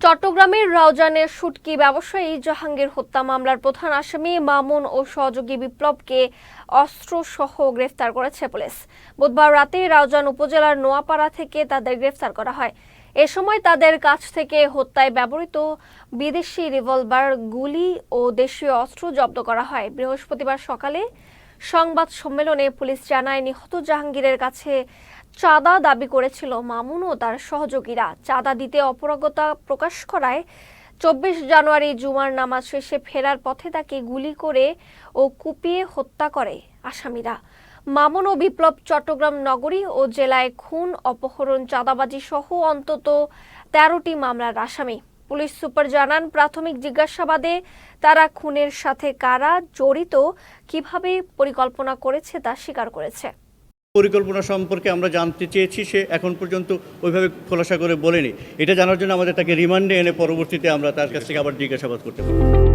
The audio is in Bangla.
চট্টগ্রামের রাউজানের শুটকি ব্যবসায়ী জাহাঙ্গীর হত্যা মামলার প্রধান আসামি মামুন ও সহযোগী বিপ্লবকে অস্ত্রসহ গ্রেফতার করেছে পুলিশ। বুধবার রাতে রাউজান উপজেলার নোয়াপাড়া থেকে তাদের গ্রেফতার করা হয়। এ সময় তাদের কাছ থেকে হত্যায় ব্যবহৃত বিদেশি রিভলভার, গুলি ও দেশীয় অস্ত্র জব্দ করা হয়। বৃহস্পতিবার সকালে সংবাদ সম্মেলনে পুলিশ জানায়, নিহত জাহাঙ্গীরের কাছে চাঁদা দাবি করেছিল মামুন ও তার সহযোগীরা। চাঁদা দিতে অপারগতা প্রকাশ করায় 24 জানুয়ারি জুমার নামাজ শেষে ফেরার পথে তাকে গুলি করে ও কুপিয়ে হত্যা করে আসামিরা। মামুন ও বিপ্লব চট্টগ্রাম নগরী ও জেলায় খুন, অপহরণ, চাঁদাবাজি সহ অন্তত 13টি মামলার আসামি। পুলিশ সুপার জানান, প্রাথমিক জিজ্ঞাসাবাদে তারা খুনের সাথে কারা জড়িত, কিভাবে পরিকল্পনা করেছে তা স্বীকার করেছে। পরিকল্পনা সম্পর্কে আমরা জানতে চেয়েছি, সে এখন পর্যন্ত ওইভাবে খোলাসা করে বলেনি। এটা জানার জন্য আমাদের তাকে রিমান্ডে এনে পরবর্তীতে আমরা তার কাছ থেকে আবার জিজ্ঞাসাবাদ করতে পারব।